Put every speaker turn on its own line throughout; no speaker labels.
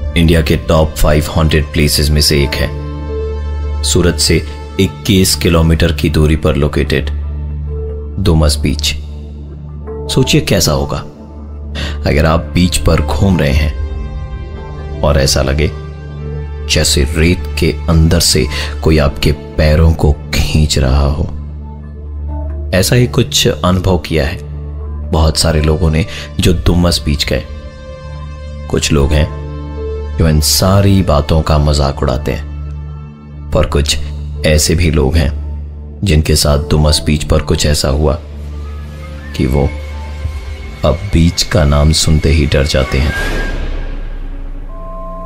India के top 5 haunted places में से एक है। सूरत से 21 किलोमीटर की दूरी पर लोकेटेड डुमस बीच। सोचिए कैसा होगा अगर आप बीच पर घूम रहे हैं और ऐसा लगे जैसे रेत के अंदर से कोई आपके पैरों को खींच रहा हो। ऐसा ही कुछ अनुभव किया है बहुत सारे लोगों ने जो डुमस बीच गए। कुछ लोग हैं जो इन सारी बातों का मजाक उड़ाते हैं, पर कुछ ऐसे भी लोग हैं जिनके साथ डुमस बीच पर कुछ ऐसा हुआ कि वो अब बीच का नाम सुनते ही डर जाते हैं।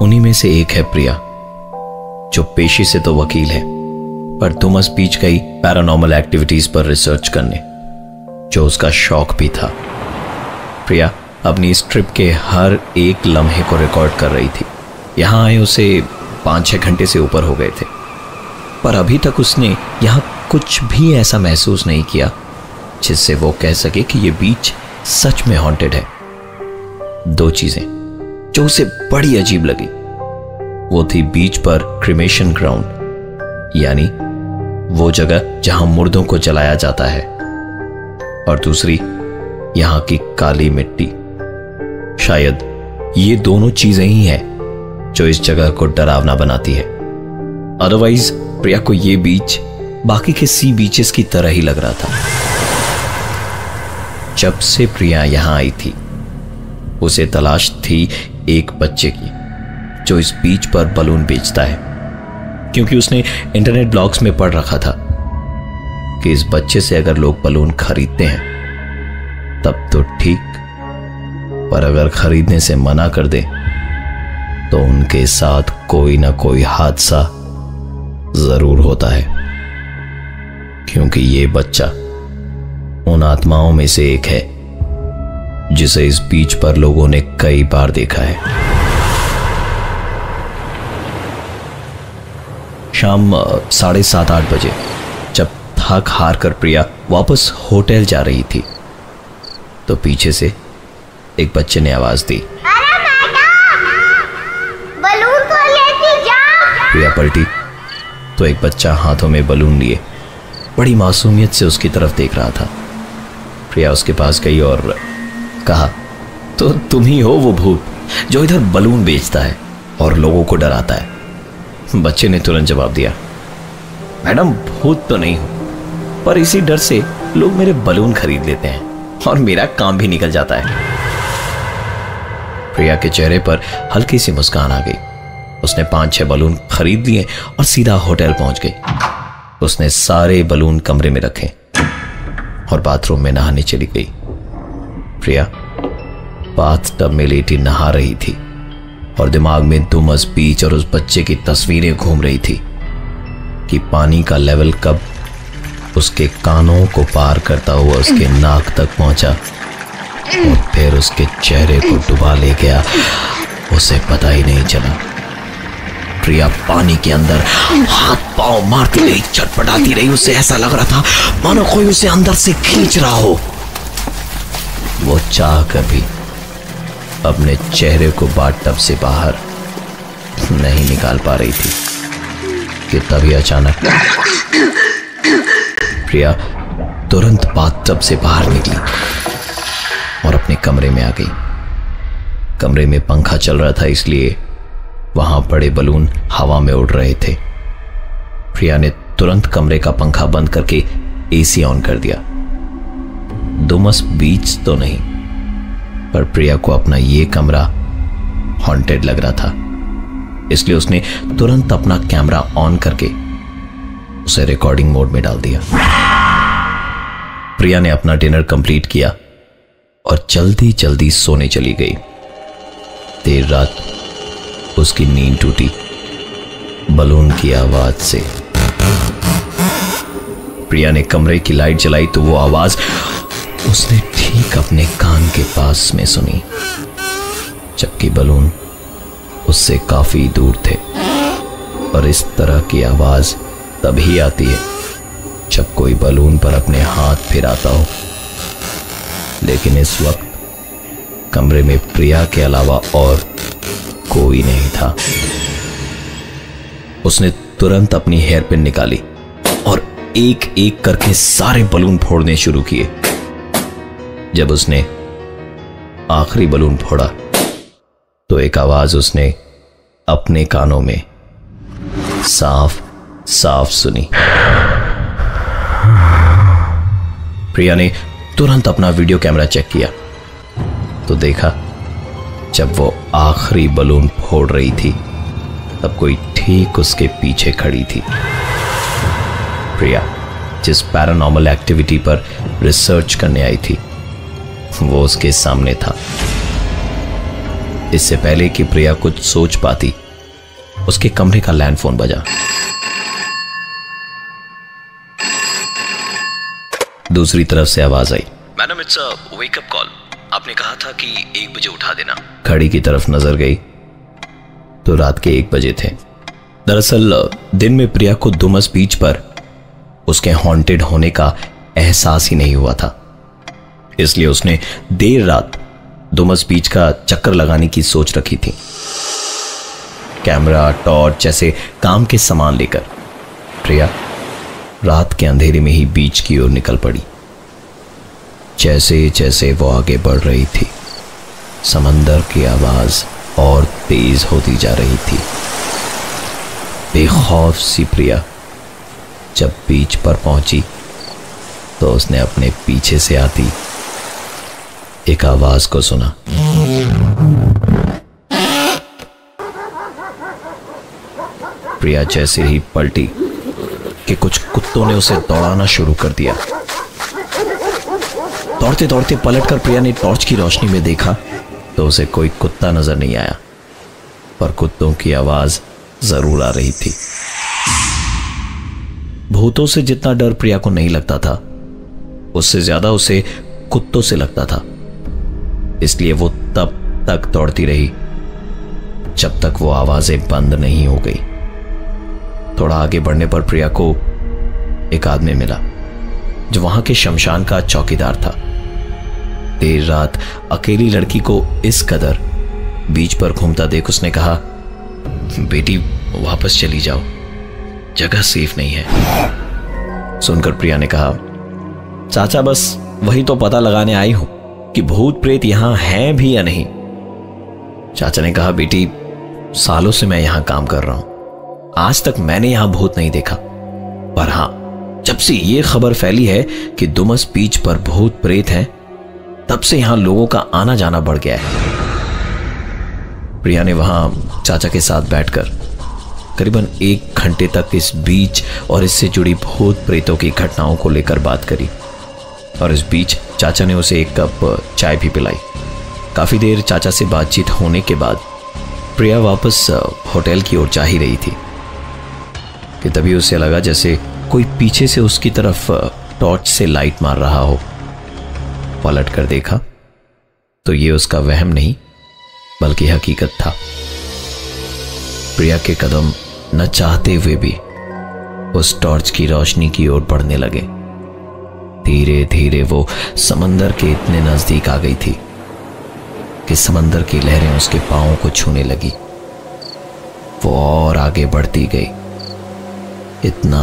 उन्हीं में से एक है प्रिया, जो पेशे से तो वकील है पर डुमस बीच गई पैरानॉर्मल एक्टिविटीज पर रिसर्च करने, जो उसका शौक भी था। प्रिया अपनी इस ट्रिप के हर एक लम्हे को रिकॉर्ड कर रही थी। यहां आए उसे 5-6 घंटे से ऊपर हो गए थे, पर अभी तक उसने यहां कुछ भी ऐसा महसूस नहीं किया जिससे वो कह सके कि यह बीच सच में हॉन्टेड है। 2 चीजें जो उसे बड़ी अजीब लगी वो थी बीच पर क्रिमेशन ग्राउंड, यानी वो जगह जहां मुर्दों को जलाया जाता है, और दूसरी यहां की काली मिट्टी। शायद ये दोनों चीजें ही हैं जो इस जगह को डरावना बनाती है। अदरवाइज प्रिया को ये बीच बाकी के सी बीचेस की तरह ही लग रहा था। जब से प्रिया यहां आई थी उसे तलाश थी एक बच्चे की जो इस बीच पर बलून बेचता है, क्योंकि उसने इंटरनेट ब्लॉग्स में पढ़ रखा था कि इस बच्चे से अगर लोग बलून खरीदते हैं तब तो ठीक, पर अगर खरीदने से मना कर दे तो उनके साथ कोई ना कोई हादसा जरूर होता है, क्योंकि ये बच्चा उन आत्माओं में से एक है जिसे इस बीच पर लोगों ने कई बार देखा है। शाम 7:30-8 बजे जब थक हार कर प्रिया वापस होटल जा रही थी तो पीछे से एक बच्चे ने आवाज दी,
बलून को लेती जा।
प्रिया पलटी तो एक बच्चा हाथों में बलून लिए बड़ी मासूमियत से उसकी तरफ देख रहा था। प्रिया उसके पास गई और कहा, तो तुम ही हो वो भूत जो इधर बलून बेचता है और लोगों को डराता है। बच्चे ने तुरंत जवाब दिया, मैडम भूत तो नहीं हूं, पर इसी डर से लोग मेरे बलून खरीद लेते हैं और मेरा काम भी निकल जाता है। प्रिया के चेहरे पर हल्की सी मुस्कान आ गई। उसने 5-6 बलून खरीद लिए और सीधा होटल पहुंच गई। उसने सारे बलून कमरे में रखे और बाथरूम में नहाने चली गई। प्रिया बाथटब में लेटी नहा रही थी और दिमाग में डुमस बीच और उस बच्चे की तस्वीरें घूम रही थी कि पानी का लेवल कब उसके कानों को पार करता हुआ उसके नाक तक पहुंचा और फिर उसके चेहरे को डुबा ले गया। उसे पता ही नहीं चला। प्रिया पानी के अंदर हाथ पांव मारती रही, चटपटाती रही। उसे ऐसा लग रहा था मानो कोई उसे अंदर से खींच रहा हो। वो चाह कर भी अपने चेहरे को बाथटब से बाहर नहीं निकाल पा रही थी कि तभी अचानक प्रिया तुरंत बाथटब से बाहर निकली और अपने कमरे में आ गई। कमरे में पंखा चल रहा था, इसलिए वहां पड़े बलून हवा में उड़ रहे थे। प्रिया ने तुरंत कमरे का पंखा बंद करके एसी ऑन कर दिया। डुमस बीच तो नहीं, पर प्रिया को अपना ये कमरा हॉन्टेड लग रहा था, इसलिए उसने तुरंत अपना कैमरा ऑन करके उसे रिकॉर्डिंग मोड में डाल दिया। प्रिया ने अपना डिनर कंप्लीट किया और जल्दी जल्दी सोने चली गई। देर रात उसकी नींद टूटी बलून की आवाज से। प्रिया ने कमरे की लाइट जलाई तो वो आवाज उसने ठीक अपने कान के पास में सुनी, जबकि बलून उससे काफी दूर थे। और इस तरह की आवाज तभी आती है जब कोई बलून पर अपने हाथ फिराता हो। लेकिन इस वक्त कमरे में प्रिया के अलावा और कोई नहीं था। उसने तुरंत अपनी हेयर पिन निकाली और एक एक करके सारे बलून फोड़ने शुरू किए। जब उसने आखिरी बलून फोड़ा तो एक आवाज उसने अपने कानों में साफ साफ सुनी। प्रिया ने तुरंत अपना वीडियो कैमरा चेक किया तो देखा जब वो आखिरी बलून फोड़ रही थी तब कोई ठीक उसके पीछे खड़ी थी। प्रिया जिस पैरानॉर्मल एक्टिविटी पर रिसर्च करने आई थी वो उसके सामने था। इससे पहले कि प्रिया कुछ सोच पाती उसके कमरे का लैंडफोन बजा। दूसरी तरफ से आवाज आई, madam it's a wake up call, आपने कहा था कि 1 बजे उठा देना। घड़ी की तरफ नजर गई तो रात के 1 बजे थे। दरअसल दिन में प्रिया को दुमस बीच पर उसके हॉन्टेड होने का एहसास ही नहीं हुआ था, इसलिए उसने देर रात दुमस बीच का चक्कर लगाने की सोच रखी थी। कैमरा, टॉर्च जैसे काम के सामान लेकर प्रिया रात के अंधेरे में ही बीच की ओर निकल पड़ी। जैसे जैसे वो आगे बढ़ रही थी समंदर की आवाज और तेज होती जा रही थी। बेखौफ सी प्रिया जब बीच पर पहुंची तो उसने अपने पीछे से आती एक आवाज को सुना। प्रिया जैसे ही पलटी कि कुछ कुत्तों ने उसे दौड़ाना शुरू कर दिया। दौड़ते दौड़ते पलटकर प्रिया ने टॉर्च की रोशनी में देखा तो उसे कोई कुत्ता नजर नहीं आया, पर कुत्तों की आवाज जरूर आ रही थी। भूतों से जितना डर प्रिया को नहीं लगता था उससे ज्यादा उसे कुत्तों से लगता था, इसलिए वो तब तक दौड़ती रही जब तक वो आवाजें बंद नहीं हो गई। थोड़ा आगे बढ़ने पर प्रिया को एक आदमी मिला जो वहां के शमशान का चौकीदार था। देर रात अकेली लड़की को इस कदर बीच पर घूमता देख उसने कहा, बेटी वापस चली जाओ, जगह सेफ नहीं है। सुनकर प्रिया ने कहा, चाचा बस वही तो पता लगाने आई हूं कि भूत प्रेत यहां हैं भी या नहीं। चाचा ने कहा, बेटी सालों से मैं यहां काम कर रहा हूं, आज तक मैंने यहां भूत नहीं देखा, पर हां जब से यह खबर फैली है कि दुमस बीच पर भूत प्रेत हैं तब से यहां लोगों का आना जाना बढ़ गया है। प्रिया ने वहां चाचा के साथ बैठकर करीबन 1 घंटे तक इस बीच और इससे जुड़ी भूत प्रेतों की घटनाओं को लेकर बात करी, और इस बीच चाचा ने उसे 1 कप चाय भी पिलाई। काफी देर चाचा से बातचीत होने के बाद प्रिया वापस होटल की ओर जा ही रही थी कि तभी उसे लगा जैसे कोई पीछे से उसकी तरफ टॉर्च से लाइट मार रहा हो। पलट कर देखा तो ये उसका वहम नहीं बल्कि हकीकत था। प्रिया के कदम न चाहते हुए भी उस टॉर्च की रोशनी की ओर बढ़ने लगे। धीरे धीरे वो समंदर के इतने नजदीक आ गई थी कि समंदर की लहरें उसके पांवों को छूने लगी। वो और आगे बढ़ती गई, इतना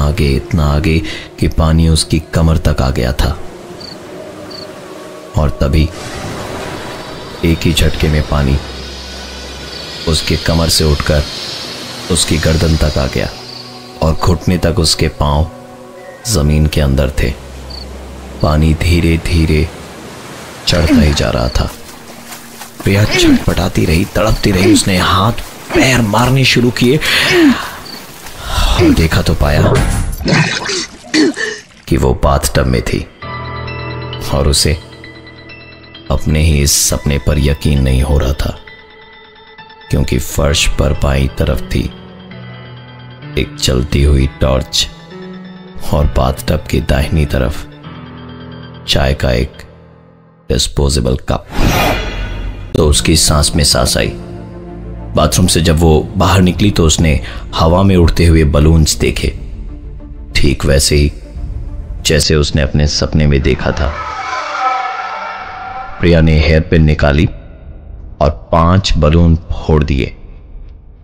आगे कि पानी उसकी कमर तक आ गया था, और तभी एक ही झटके में पानी उसके कमर से उठकर उसकी गर्दन तक आ गया और घुटने तक उसके पांव जमीन के अंदर थे। पानी धीरे धीरे चढ़ता ही जा रहा था। प्रिया छटपटाती रही, तड़पती रही। उसने हाथ पैर मारने शुरू किए और देखा तो पाया कि वो बाथटब में थी और उसे अपने ही इस सपने पर यकीन नहीं हो रहा था, क्योंकि फर्श पर बाईं तरफ थी एक चलती हुई टॉर्च और बाथटब की दाहिनी तरफ चाय का एक डिस्पोजेबल कप। तो उसकी सांस में सांस आई। बाथरूम से जब वो बाहर निकली तो उसने हवा में उड़ते हुए बलून्स देखे, ठीक वैसे ही जैसे उसने अपने सपने में देखा था। प्रिया ने हेयर पिन निकाली और 5 बलून फोड़ दिए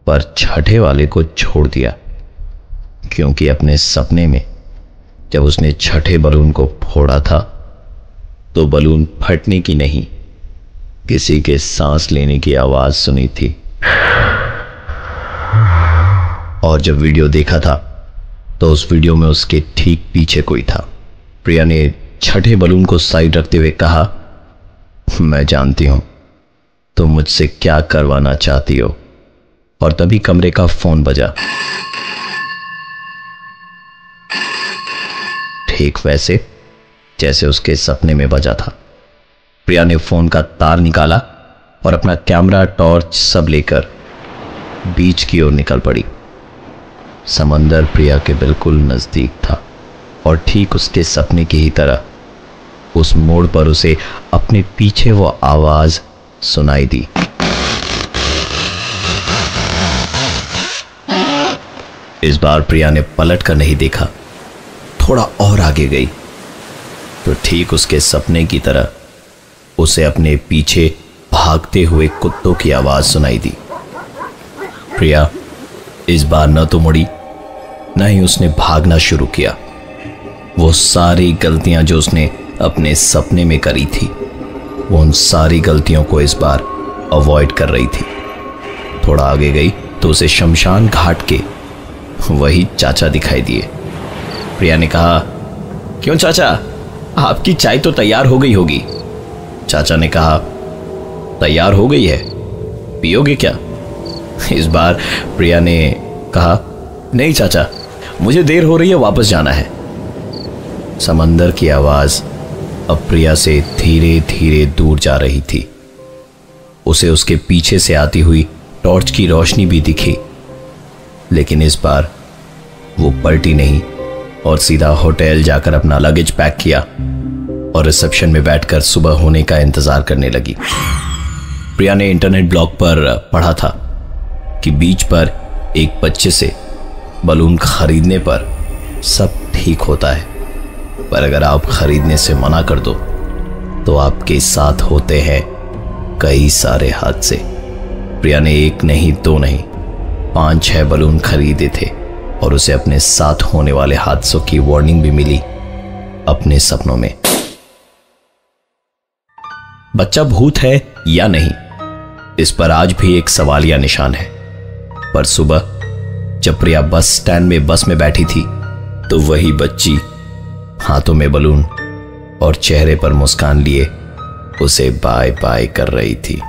पर छठे वाले को छोड़ दिया, क्योंकि अपने सपने में जब उसने छठे बलून को फोड़ा था तो बलून फटने की नहीं, किसी के सांस लेने की आवाज सुनी थी। और जब वीडियो देखा था तो उस वीडियो में उसके ठीक पीछे कोई था। प्रिया ने छठे बलून को साइड रखते हुए कहा, मैं जानती हूं तुम मुझसे क्या करवाना चाहती हो। और तभी कमरे का फोन बजा, ठीक वैसे जैसे उसके सपने में बजा था। प्रिया ने फोन का तार निकाला और अपना कैमरा, टॉर्च सब लेकर बीच की ओर निकल पड़ी। समंदर प्रिया के बिल्कुल नजदीक था और ठीक उसके सपने की ही तरह उस मोड़ पर उसे अपने पीछे वो आवाज सुनाई दी। इस बार प्रिया ने पलट कर नहीं देखा, थोड़ा और आगे गई तो ठीक उसके सपने की तरह उसे अपने पीछे भागते हुए कुत्तों की आवाज सुनाई दी। प्रिया इस बार न तो मुड़ी न ही उसने भागना शुरू किया। वो सारी गलतियां जो उसने अपने सपने में करी थी, वो उन सारी गलतियों को इस बार अवॉइड कर रही थी। थोड़ा आगे गई तो उसे शमशान घाट के वही चाचा दिखाई दिए। प्रिया ने कहा, क्यों चाचा, आपकी चाय तो तैयार हो गई होगी। चाचा ने कहा, तैयार हो गई है, पियोगे क्या? इस बार प्रिया ने कहा, नहीं चाचा, मुझे देर हो रही है, वापस जाना है। समंदर की आवाज अब प्रिया से धीरे धीरे दूर जा रही थी। उसे उसके पीछे से आती हुई टॉर्च की रोशनी भी दिखी, लेकिन इस बार वो पलटी नहीं और सीधा होटल जाकर अपना लगेज पैक किया और रिसेप्शन में बैठकर सुबह होने का इंतजार करने लगी। प्रिया ने इंटरनेट ब्लॉग पर पढ़ा था कि बीच पर एक बच्चे से बलून खरीदने पर सब ठीक होता है, पर अगर आप खरीदने से मना कर दो तो आपके साथ होते हैं कई सारे हादसे। प्रिया ने एक नहीं, दो नहीं, 5-6 बलून खरीदे थे और उसे अपने साथ होने वाले हादसों की वार्निंग भी मिली अपने सपनों में। बच्चा भूत है या नहीं, इस पर आज भी एक सवालिया निशान है। पर सुबह जब प्रिया बस स्टैंड में बस में बैठी थी तो वही बच्ची हाथों में बलून और चेहरे पर मुस्कान लिए उसे बाय बाय कर रही थी।